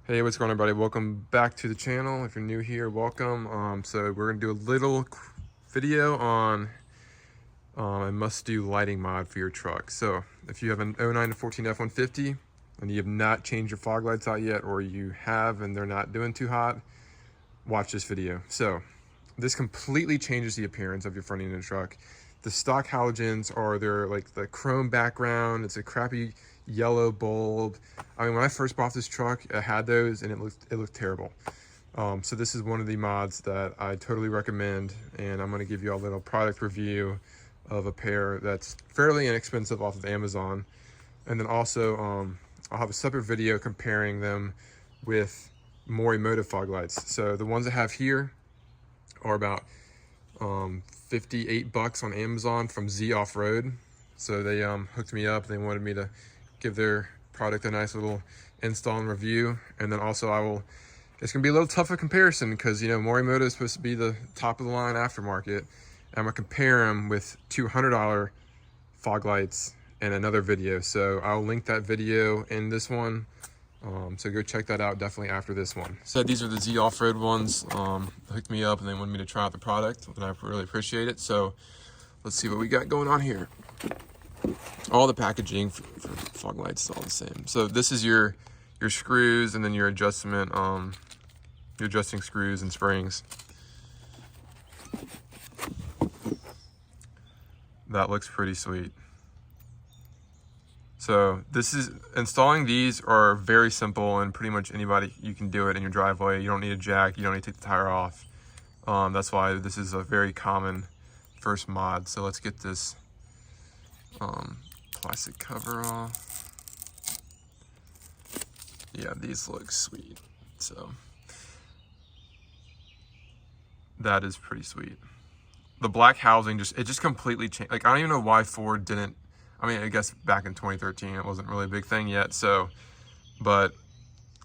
Hey, what's going on, everybody? Welcome back to the channel. If you're new here, welcome. So we're gonna do a little video on a must-do lighting mod for your truck. So if you have an 09 to 14 F-150 and you have not changed your fog lights out yet, or you have and they're not doing too hot, watch this video. So this completely changes the appearance of your front end of the truck. The stock halogens are like the chrome background. It's a crappy yellow bulb. I mean, when I first bought this truck, I had those and it looked terrible. So this is one of the mods that I totally recommend, and I'm going to give you a little product review of a pair that's fairly inexpensive off of Amazon. And then also I'll have a separate video comparing them with Morimoto fog lights. So the ones I have here are about $58 on Amazon from Z Off-Road. So they hooked me up. They wanted me to give their product a nice little install and review. And then also it's gonna be a little tough of a comparison because, you know, Morimoto is supposed to be the top of the line aftermarket. I'm gonna compare them with $200 fog lights in another video. So I'll link that video in this one. So go check that out definitely after this one. So these are the Z Off-Road ones. Hooked me up and they wanted me to try out the product, and I really appreciate it. So let's see what we got going on here. All the packaging for fog lights is all the same. So this is your screws, and then your adjusting screws and springs. That looks pretty sweet. So installing these are very simple, and pretty much anybody, you can do it in your driveway. You don't need a jack, you don't need to take the tire off. That's why this is a very common first mod. So let's get this plastic cover off. Yeah, these look sweet. So that is pretty sweet. The black housing just completely changed. Like, I don't even know why Ford didn't. I mean, I guess back in 2013 it wasn't really a big thing yet. So, but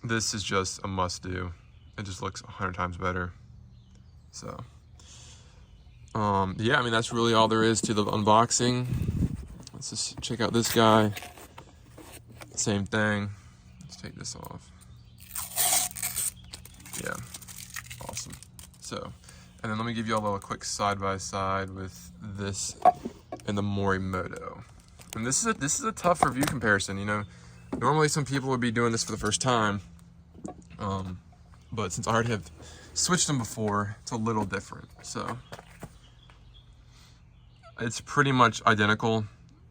this is just a must do. It just looks 100 times better. So yeah, I mean, that's really all there is to the unboxing. Let's just check out this guy. Same thing. Let's take this off. Yeah, awesome. So, and then let me give you all a little quick side by side with this and the Morimoto. And this is a tough review comparison. You know, normally some people would be doing this for the first time, but since I already have switched them before, it's a little different. So it's pretty much identical,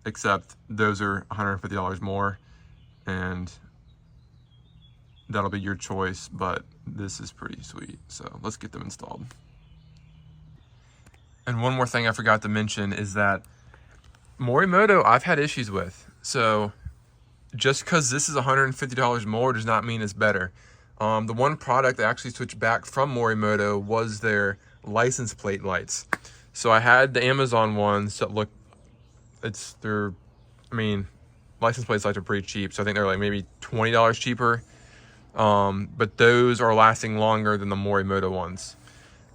except those are $150 more, and that'll be your choice, but this is pretty sweet. So let's get them installed. And one more thing I forgot to mention is that Morimoto I've had issues with. So just because this is $150 more does not mean it's better. The one product I actually switched back from Morimoto was their license plate lights. So I had the Amazon ones that look, I mean, license plate lights are pretty cheap. So I think they're like maybe $20 cheaper. But those are lasting longer than the Morimoto ones.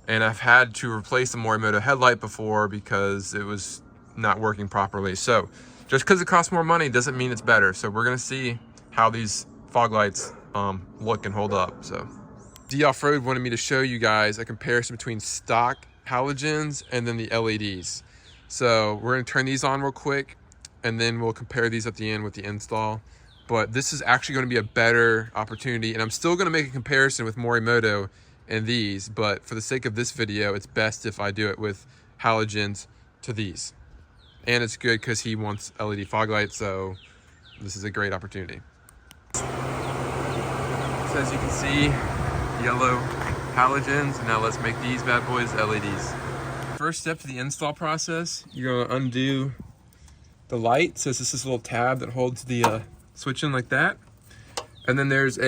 And I've had to replace the Morimoto headlight before because it was not working properly. So just because it costs more money doesn't mean it's better. So we're gonna see how these fog lights look and hold up. So Z Off-Road wanted me to show you guys a comparison between stock halogens and then the LEDs. So we're gonna turn these on real quick, and then we'll compare these at the end with the install. But this is actually going to be a better opportunity, and I'm still going to make a comparison with Morimoto and these, but for the sake of this video, it's best if I do it with halogens to these. And it's good because he wants LED fog lights, so this is a great opportunity. So as you can see, yellow halogens, and now let's make these bad boys LEDs. First step to the install process, you're going to undo the light. So it's just this little tab that holds the switch in like that. And then this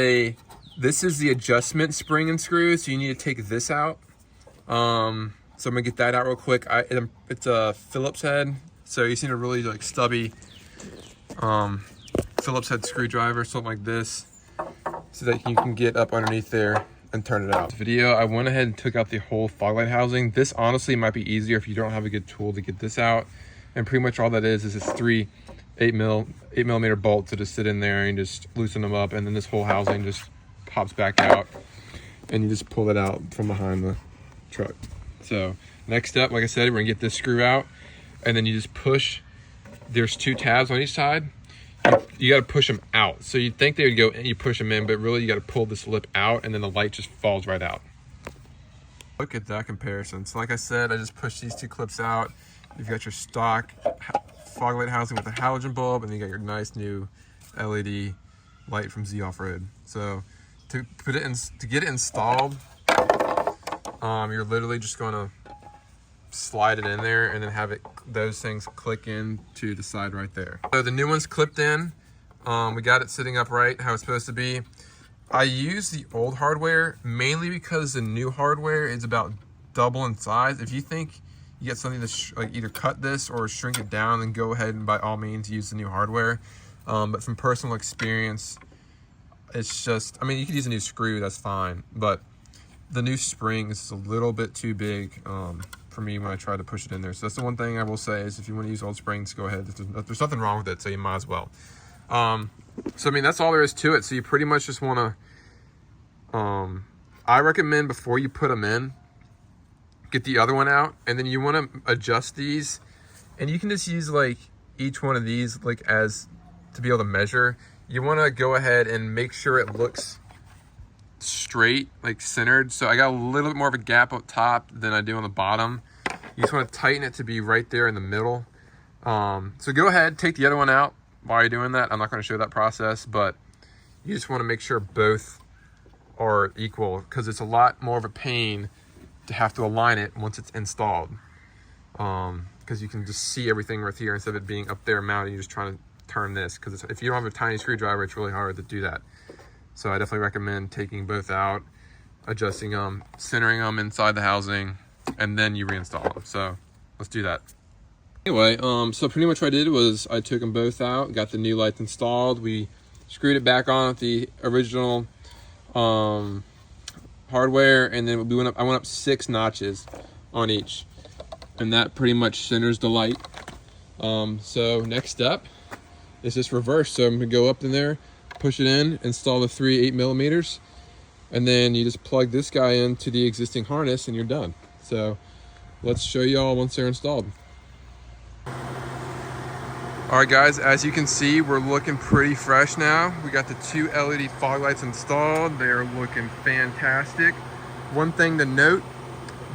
is the adjustment spring and screw, so you need to take this out. So I'm gonna get that out real quick. It's a Phillips head, so you see a really like stubby Phillips head screwdriver, something like this, so that you can get up underneath there and turn it out. Video, I went ahead and took out the whole fog light housing. This honestly might be easier if you don't have a good tool to get this out. And pretty much all that is this 3 8mm bolts to just sit in there and just loosen them up, and then this whole housing just pops back out, and you just pull it out from behind the truck. So next step, like I said, we're gonna get this screw out, and then you just push. There's 2 tabs on each side. You got to push them out. So you'd think they would go and you push them in, but really you got to pull this lip out, and then the light just falls right out. Look at that comparison. So like I said, I just pushed these 2 clips out. You've got your stock fog light housing with a halogen bulb, and then you got your nice new LED light from Z Off-Road. So to get it installed, you're literally just going to slide it in there and then have those things click in to the side right there. So the new one's clipped in. We got it sitting upright how it's supposed to be. I use the old hardware mainly because the new hardware is about double in size. If you think you get something to like either cut this or shrink it down, then go ahead and by all means use the new hardware. But from personal experience, it's just, I mean, you could use a new screw, that's fine, but the new spring is a little bit too big for me when I try to push it in there. So that's the one thing I will say is if you want to use old springs, go ahead. There's nothing wrong with it, so you might as well. So I mean, that's all there is to it. So you pretty much just want to, I recommend before you put them in, get the other one out, and then you want to adjust these, and you can just use like each one of these like as to be able to measure. You want to go ahead and make sure it looks straight, like centered. So I got a little bit more of a gap up top than I do on the bottom. You just want to tighten it to be right there in the middle. So go ahead, take the other one out while you're doing that. I'm not going to show that process, but you just want to make sure both are equal, because it's a lot more of a pain to have to align it once it's installed, because you can just see everything right here instead of it being up there mounted. You're just trying to turn this, because if you don't have a tiny screwdriver, it's really hard to do that. So I definitely recommend taking both out, adjusting them, centering them inside the housing, and then you reinstall them. So let's do that. Anyway, so pretty much what I did was I took them both out, got the new lights installed. We screwed it back on with the original hardware, and then I went up 6 notches on each, and that pretty much centers the light. So next step is just reverse. So I'm gonna go up in there, push it in, install the 3 8mm, and then you just plug this guy into the existing harness and you're done. So let's show you all once they're installed. All right guys, as you can see, we're looking pretty fresh now. We got the 2 LED fog lights installed. They're looking fantastic. One thing to note,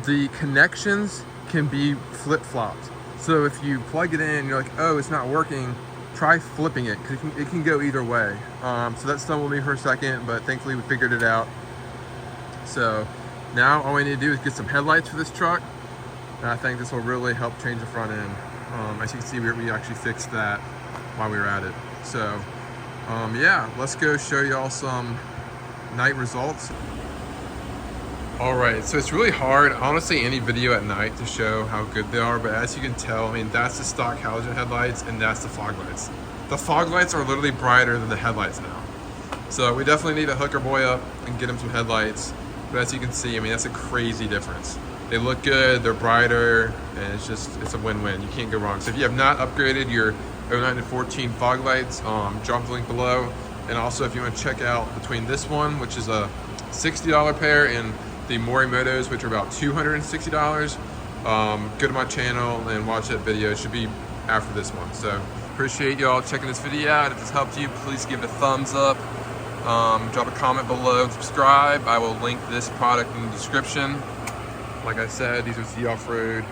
the connections can be flip-flopped. So if you plug it in and you're like, oh, it's not working, try flipping it, because it can go either way. So that stumbled me for a second, but thankfully we figured it out. So now all we need to do is get some headlights for this truck, and I think this will really help change the front end. As you can see, we actually fixed that while we were at it. So yeah, let's go show y'all some night results. All right, so it's really hard, honestly, any video at night to show how good they are, but as you can tell, I mean, that's the stock halogen headlights and that's the fog lights. The fog lights are literally brighter than the headlights now. So we definitely need to hook our boy up and get him some headlights. But as you can see, I mean, that's a crazy difference. They look good, they're brighter, and it's a win-win. You can't go wrong. So if you have not upgraded your 09 to 14 fog lights, drop the link below. And also if you want to check out between this one, which is a $60 pair, and the Morimotos, which are about $260, go to my channel and watch that video. It should be after this one. So appreciate y'all checking this video out. If this helped you, please give it a thumbs up. Drop a comment below and subscribe. I will link this product in the description. Like I said, these are Z Off-Road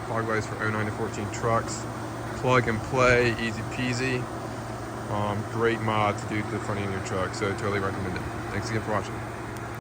fog lights for 09 to 14 trucks. Plug and play, easy peasy. Great mod to do to the front end of your truck, so totally recommend it. Thanks again for watching.